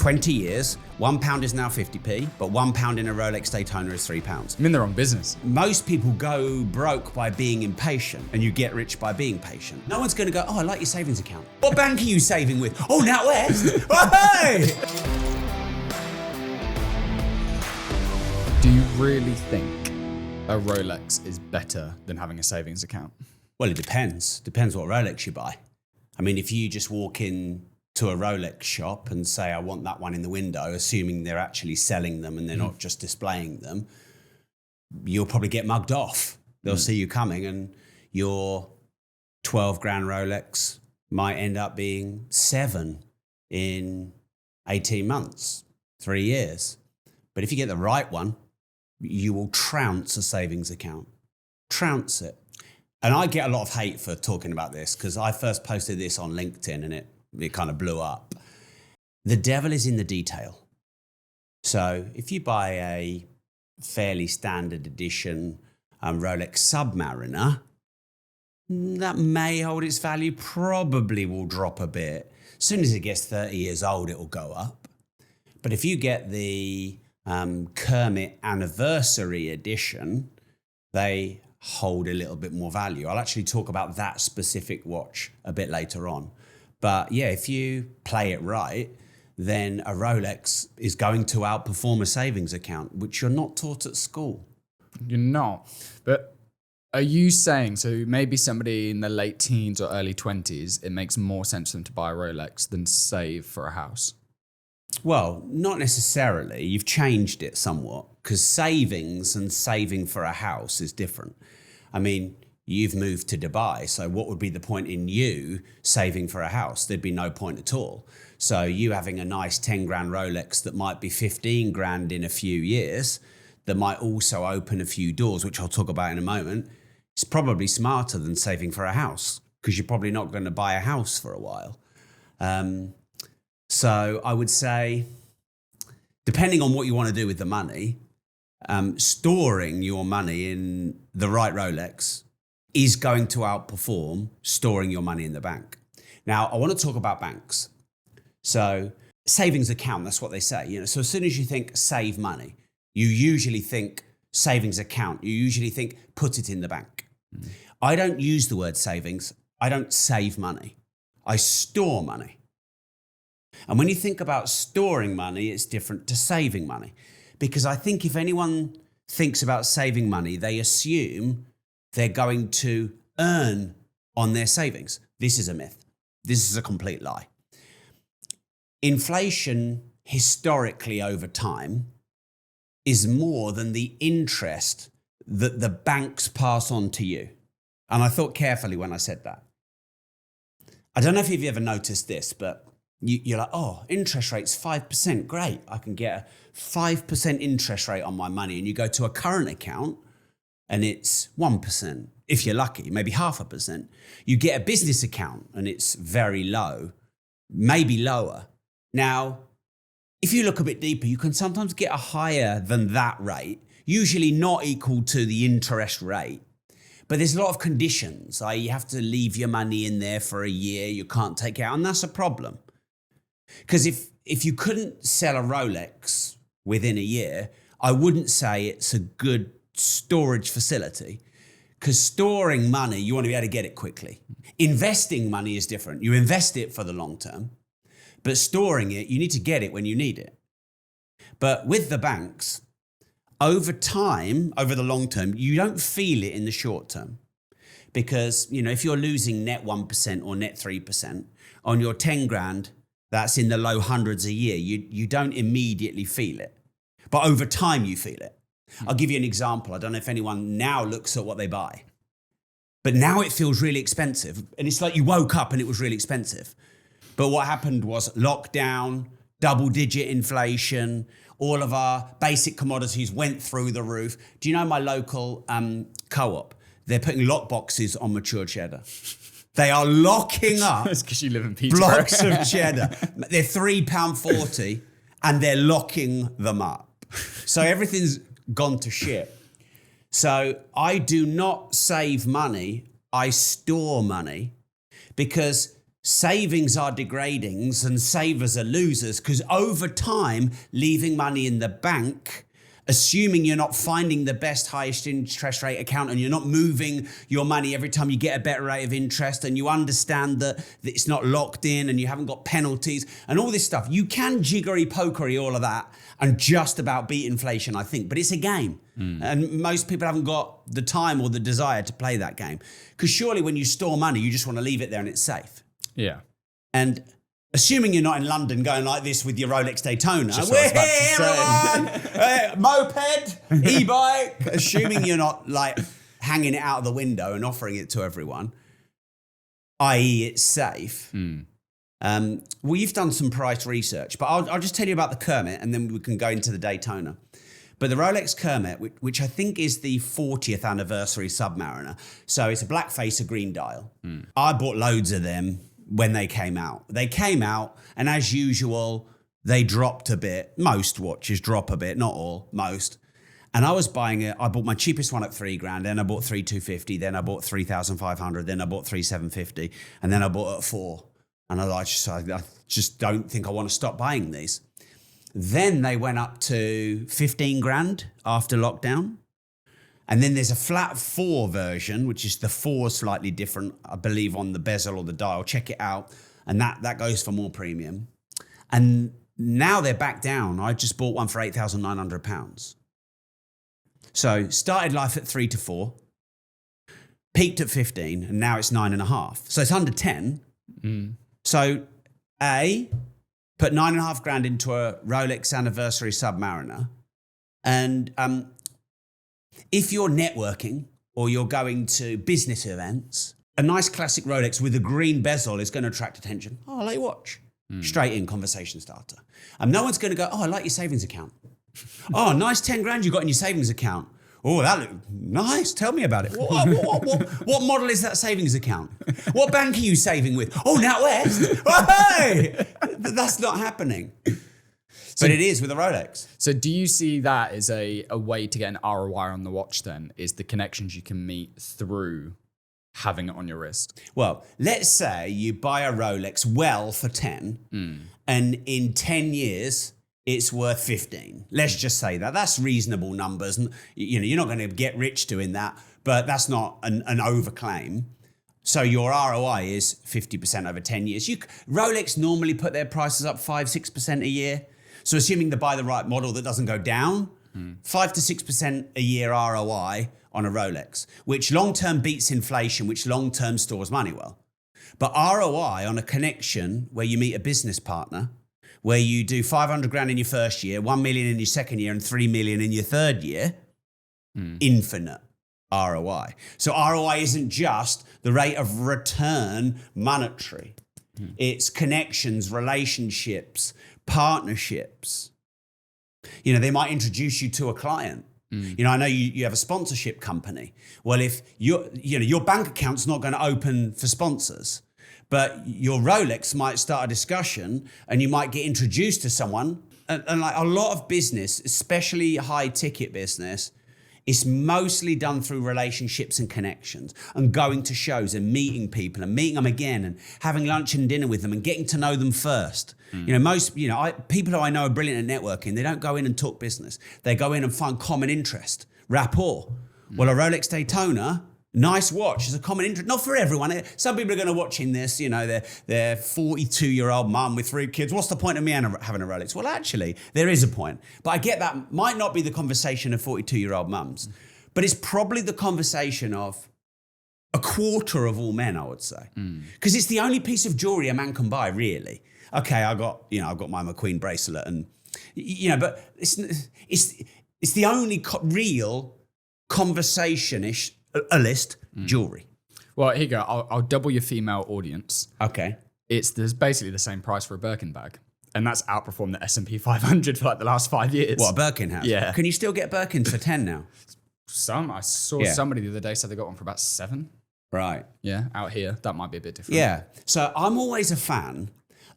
20 years, £1 is now 50p, but £1 in a Rolex Daytona is £3. I'm in the wrong business. Most people go broke by being impatient, and you get rich by being patient. No one's gonna go, oh, I like your savings account. What bank are you saving with? Oh, NatWest. Oh, hey! Do you really think a Rolex is better than having a savings account? Well, it depends. Depends what Rolex you buy. I mean, if you just walk in to a Rolex shop and say, I want that one in the window, assuming they're actually selling them and they're not just displaying them, you'll probably get mugged off. They'll see you coming, and your 12 grand Rolex might end up being 7 in 18 months, 3 years. But if you get the right one, you will trounce a savings account. Trounce it. And I get a lot of hate for talking about this because I first posted this on LinkedIn and it kind of blew up. The devil is in the detail. So if you buy a fairly standard edition Rolex Submariner, that may hold its value, probably will drop a bit. As soon as it gets 30 years old, it will go up. But if you get the Kermit Anniversary Edition, they hold a little bit more value. I'll actually talk about that specific watch a bit later on. But yeah, if you play it right, then a Rolex is going to outperform a savings account, which you're not taught at school. You're not. But are you saying, so maybe somebody in the late teens or early 20s, it makes more sense for them to buy a Rolex than save for a house? Well, not necessarily. You've changed it somewhat, because savings and saving for a house is different. I mean, you've moved to Dubai, so what would be the point in you saving for a house? There'd be no point at all. So you having a nice 10 grand Rolex that might be 15 grand in a few years, that might also open a few doors, which I'll talk about in a moment, is probably smarter than saving for a house, because you're probably not going to buy a house for a while. So I would say, depending on what you want to do with the money, storing your money in the right Rolex is going to outperform storing your money in the bank. Now, I want to talk about banks. So savings account, that's what they say. You know, so as soon as you think save money, you usually think savings account. You usually think put it in the bank. I don't use the word savings. I don't save money. I store money. And when you think about storing money, it's different to saving money. Because I think if anyone thinks about saving money, they assume they're going to earn on their savings. This is a myth. This is a complete lie. Inflation, historically over time, is more than the interest that the banks pass on to you. And I thought carefully when I said that. I don't know if you've ever noticed this, but you're like, oh, interest rate's 5%, great. I can get a 5% interest rate on my money. And you go to a current account and it's 1%, if you're lucky, maybe 0.5%. You get a business account and it's very low, maybe lower. Now, if you look a bit deeper, you can sometimes get a higher than that rate, usually not equal to the interest rate. But there's a lot of conditions. You have to leave your money in there for a year, you can't take it out, and that's a problem. Because if you couldn't sell a Rolex within a year, I wouldn't say it's a good storage facility. Because storing money, you want to be able to get it quickly. Investing money is different. You invest it for the long term. But storing it, you need to get it when you need it. But with the banks, over time, over the long term, you don't feel it in the short term. Because, you know, if you're losing net 1% or net 3% on your 10 grand, that's in the low hundreds a year, you don't immediately feel it. But over time, you feel it. I'll give you an example. I don't know if anyone now looks at what they buy. But now it feels really expensive. And it's like you woke up and it was really expensive. But what happened was lockdown, double-digit inflation, all of our basic commodities went through the roof. Do you know my local co-op? They're putting lock boxes on mature cheddar. They are locking up That's because you live in Peterborough. blocks of cheddar. They're £3.40 and they're locking them up. So everything's gone to shit. So I do not save money. I store money because savings are degradings and savers are losers, because over time, leaving money in the bank, assuming you're not finding the best highest interest rate account and you're not moving your money every time you get a better rate of interest, and you understand that it's not locked in and you haven't got penalties and all this stuff, you can jiggery pokery all of that and just about beat inflation, I think. But it's a game. And most people haven't got the time or the desire to play that game. Because surely when you store money, you just want to leave it there and it's safe. Yeah. And assuming you're not in London going like this with your Rolex Daytona, We're here, everyone! Moped, e-bike, assuming you're not like hanging it out of the window and offering it to everyone, i.e. it's safe. Well, you've done some price research, but I'll just tell you about the Kermit and then we can go into the Daytona. But the Rolex Kermit, which I think is the 40th anniversary Submariner, so it's a black face, a green dial. I bought loads of them when they came out. They came out, and as usual, they dropped a bit. Most watches drop a bit, not all, most. And I was buying it. I bought my cheapest one at $3,000, then I bought 3,250, then I bought 3,500, then I bought 3,750, and then I bought it at $4,000. And I just don't think I want to stop buying these. Then they went up to $15,000 after lockdown. And then there's a flat 4 version, which is the 4 slightly different, I believe, on the bezel or the dial. Check it out. And that goes for more premium. And now they're back down. I just bought one for £8,900. So started life at 3 to 4, peaked at 15, and now it's 9.5. So it's under 10. So put $9,500 into a Rolex anniversary Submariner. And if you're networking or you're going to business events, a nice classic Rolex with a green bezel is going to attract attention. Oh, I like your watch. Straight in, conversation starter. And no one's going to go, oh, I like your savings account. Oh, nice $10,000 you got in your savings account. Oh, that looks nice. Tell me about it. What model is that savings account? What bank are you saving with? Oh, NatWest. Oh, hey! That's not happening. But it is with a Rolex. So do you see that as a way to get an ROI on the watch then, is the connections you can meet through having it on your wrist? Well, let's say you buy a Rolex well for 10 and in 10 years it's worth 15. Let's just say that. That's reasonable numbers. And you're not going to get rich doing that, but that's not an overclaim. So your ROI is 50% over 10 years. Rolex normally put their prices up 5-6% a year. So assuming they buy the right model that doesn't go down, 5 to 6% a year ROI on a Rolex, which long-term beats inflation, which long-term stores money well. But ROI on a connection where you meet a business partner, where you do $500,000 in your first year, 1 million in your second year, and 3 million in your third year, infinite ROI. So ROI isn't just the rate of return monetary. It's connections, relationships, partnerships. They might introduce you to a client. I know you have a sponsorship company. Well, if your bank account's not going to open for sponsors, but your Rolex might start a discussion and you might get introduced to someone. And like a lot of business, especially high ticket business, it's mostly done through relationships and connections and going to shows and meeting people and meeting them again and having lunch and dinner with them and getting to know them first. People who I know are brilliant at networking, they don't go in and talk business. They go in and find common interest, rapport. Well, a Rolex Daytona, nice watch, is a common interest. Not for everyone. Some people are going to watching this, their 42-year-old mum with 3 kids. What's the point of me having a Rolex? Well, actually, there is a point. But I get that might not be the conversation of 42-year-old mums. But it's probably the conversation of a quarter of all men, I would say. Because it's the only piece of jewelry a man can buy, really. Okay, I've got my McQueen bracelet and, but it's the only real conversation-ish list jewelry. Well, here you go. I'll double your female audience. Okay. There's basically the same price for a Birkin bag. And that's outperformed the S&P 500 for like the last 5 years. What, a Birkin has? Yeah. Can you still get Birkins for 10 now? I saw somebody the other day said they got one for about 7. Right. Yeah, out here. That might be a bit different. Yeah. So I'm always a fan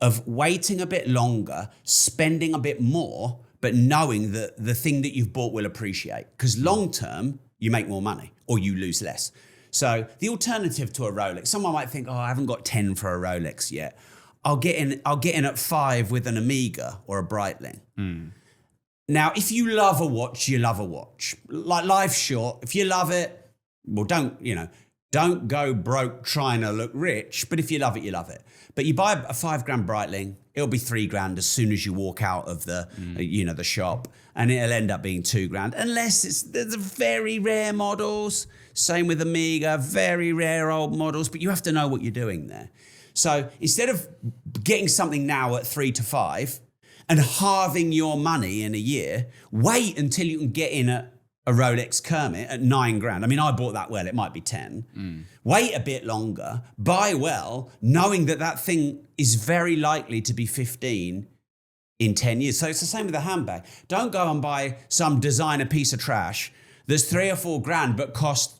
of waiting a bit longer, spending a bit more, but knowing that the thing that you've bought will appreciate. Because long term, you make more money or you lose less. So the alternative to a Rolex, someone might think, oh, I haven't got 10 for a Rolex yet. I'll get in at 5 with an Omega or a Breitling. Now, if you love a watch, you love a watch. Like, life's short. If you love it, well, don't go broke trying to look rich. But if you love it, you love it. But you buy a $5,000 Breitling, it'll be $3,000 as soon as you walk out of the the shop, and it'll end up being $2,000 unless there's very rare models. Same with Omega, very rare old models. But you have to know what you're doing there. So instead of getting something now at 3 to 5 and halving your money in a year, wait until you can get in at a Rolex Kermit at $9,000. I mean, I bought that well, it might be 10. Wait a bit longer, buy well, knowing that thing is very likely to be 15 in 10 years. So it's the same with a handbag. Don't go and buy some designer piece of trash that's $3,000 or $4,000 but cost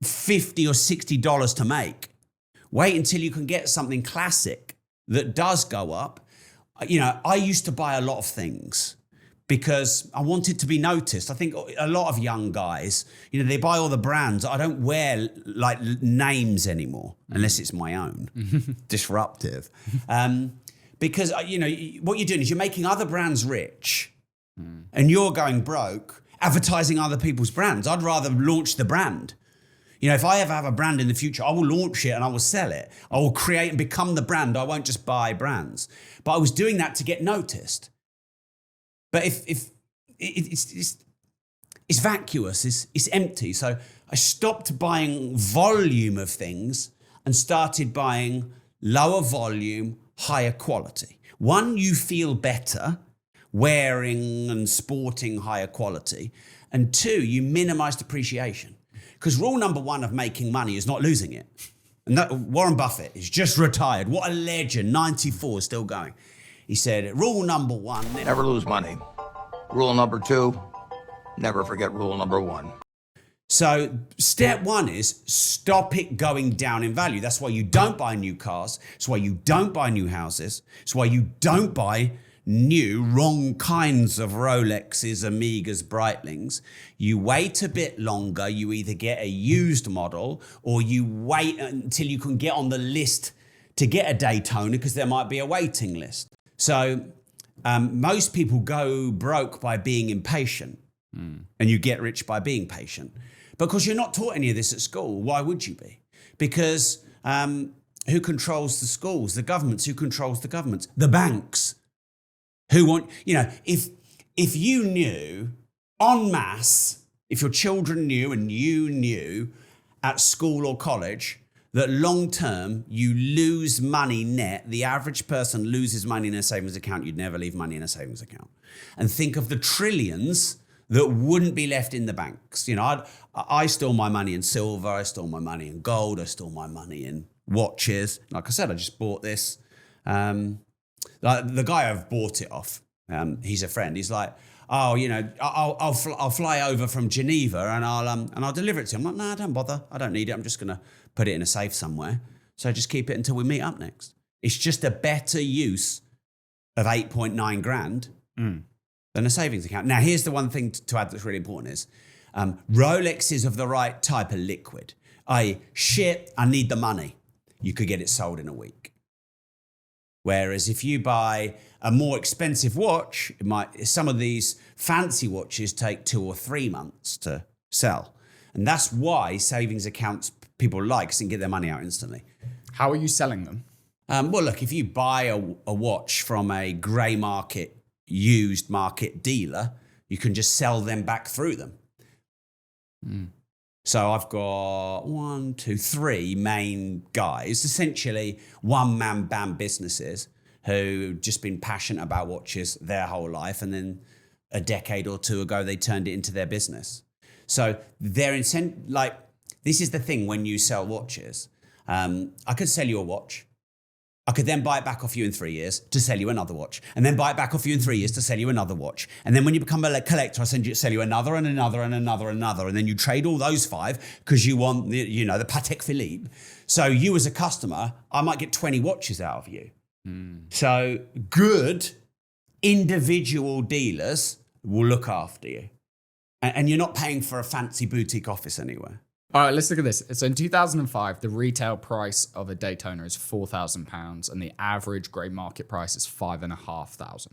$50 or $60 to make. Wait until you can get something classic that does go up. I used to buy a lot of things because I wanted to be noticed. I think a lot of young guys, they buy all the brands. I don't wear like names anymore unless it's my own. Disruptive. Because, what you're doing is you're making other brands rich and you're going broke advertising other people's brands. I'd rather launch the brand. If I ever have a brand in the future, I will launch it and I will sell it. I will create and become the brand. I won't just buy brands. But I was doing that to get noticed. But if it's vacuous, it's empty. So I stopped buying volume of things and started buying lower volume, higher quality. One, you feel better wearing and sporting higher quality. And two, you minimize depreciation. Because rule number 1 of making money is not losing it. And Warren Buffett is just retired. What a legend, 94, still going. He said, rule number 1. Never lose money. Rule number 2, never forget rule number 1. So step 1 is stop it going down in value. That's why you don't buy new cars. It's why you don't buy new houses. It's why you don't buy new, wrong kinds of Rolexes, Omegas, Breitlings. You wait a bit longer. You either get a used model or you wait until you can get on the list to get a Daytona because there might be a waiting list. So most people go broke by being impatient and you get rich by being patient. Because you're not taught any of this at school. Why would you be? Because who controls the schools? The governments. Who controls the governments? The banks. Who want, if you knew en masse, if your children knew and you knew at school or college that long term you lose money net, the average person loses money in a savings account, you'd never leave money in a savings account. And think of the trillions that wouldn't be left in the banks. I store my money in silver, I store my money in gold, I store my money in watches. Like I said, I just bought this. Like the guy I've bought it off, he's a friend. He's like, I'll fly over from Geneva and I'll deliver it to him. I'm like, nah, don't bother. I don't need it. I'm just gonna put it in a safe somewhere. So just keep it until we meet up next. It's just a better use of 8.9 grand than a savings account. Now, here's the one thing to add that's really important is Rolexes of the right type are liquid. I need the money. You could get it sold in a week. Whereas if you buy a more expensive watch, some of these fancy watches take 2 or 3 months to sell. And that's why savings accounts people like, because they can get their money out instantly. How are you selling them? Well, look, if you buy a watch from a grey market, used market dealer, you can just sell them back through them. So I've got 3 main guys, essentially one-man band businesses who just been passionate about watches their whole life. And then a decade or 2 ago, they turned it into their business. So this is the thing when you sell watches. I could sell you a watch. I could then buy it back off you in 3 years to sell you another watch, and then buy it back off you in 3 years to sell you another watch. And then when you become a collector, I sell you another and another and another and another. And then you trade all those 5 because you want the Patek Philippe. So you as a customer, I might get 20 watches out of you. So good individual dealers will look after you. And you're not paying for a fancy boutique office anywhere. All right, let's look at this. So in 2005, the retail price of a Daytona is £4,000 and the average grey market price is $5,500.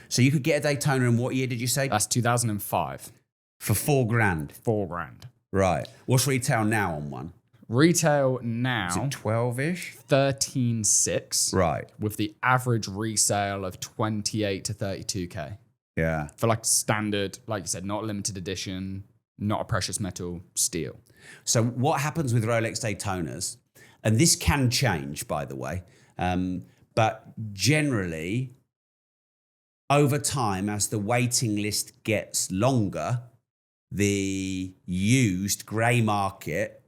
So you could get a Daytona in what year did you say? That's 2005. For $4,000. $4,000. Right. What's retail now on one? Retail now, Is it 12-ish? 13.6. Right. With the average resale of 28 to 32K. Yeah. For like standard, like you said, not limited edition, not a precious metal, steel. So what happens with Rolex Daytonas, and this can change, by the way, but generally, over time, as the waiting list gets longer, the used grey market,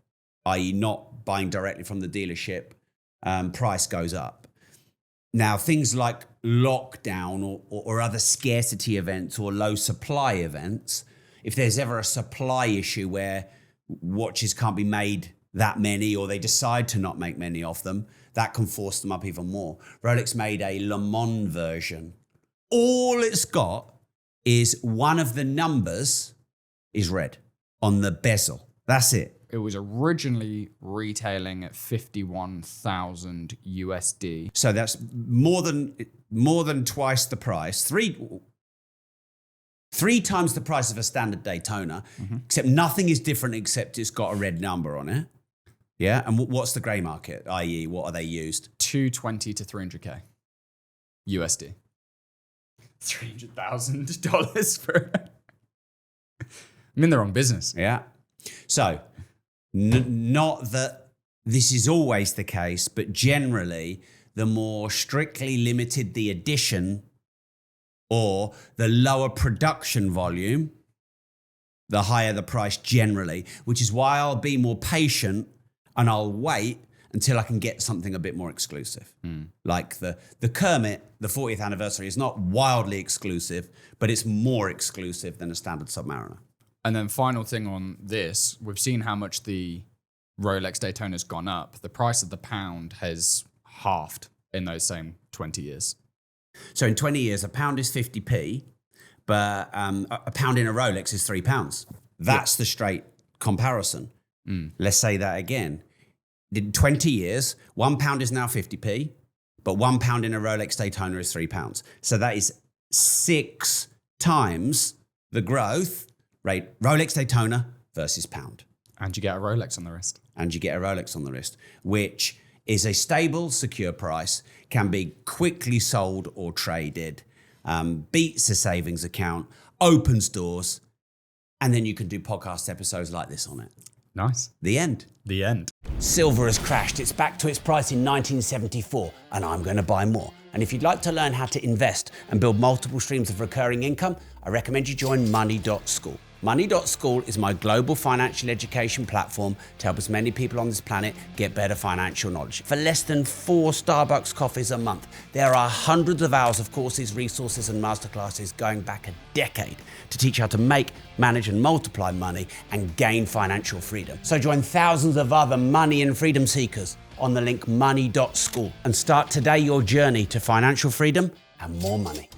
i.e. not buying directly from the dealership, price goes up. Now, things like lockdown or other scarcity events or low supply events, if there's ever a supply issue where watches can't be made that many or they decide to not make many of them, that can force them up even more. Rolex made a Le Mans version. All it's got is one of the numbers is red on the bezel. That's it. It was originally retailing at 51,000 USD. So that's more than twice the price. Three times the price of a standard Daytona, except nothing is different except it's got a red number on it. Yeah. And what's the grey market? I.e., what are they used? 220 to 300K USD. $300,000 for I'm in the wrong business. Yeah. So not that this is always the case, but generally, the more strictly limited the edition or the lower production volume, the higher the price generally, which is why I'll be more patient and I'll wait until I can get something a bit more exclusive. Like the Kermit, the 40th anniversary is not wildly exclusive, but it's more exclusive than a standard Submariner. And then final thing on this, we've seen how much the Rolex Daytona's gone up. The price of the pound has halved in those same 20 years. So in 20 years, a pound is 50p, but a pound in a Rolex is £3. That's the straight comparison. Let's say that again. In 20 years, £1 is now 50p, but £1 in a Rolex Daytona is £3. So that is 6 times the growth rate, Rolex Daytona versus pound. And you get a Rolex on the wrist. And you get a Rolex on the wrist, which is a stable, secure price, can be quickly sold or traded, beats a savings account, opens doors, and then you can do podcast episodes like this on it. Nice. The end. The end. Silver has crashed. It's back to its price in 1974, and I'm going to buy more. And if you'd like to learn how to invest and build multiple streams of recurring income, I recommend you join Money.School. Money.School is my global financial education platform to help as many people on this planet get better financial knowledge. For less than 4 Starbucks coffees a month, there are hundreds of hours of courses, resources, and masterclasses going back a decade to teach you how to make, manage, and multiply money and gain financial freedom. So join thousands of other money and freedom seekers on the link money.school and start today your journey to financial freedom and more money.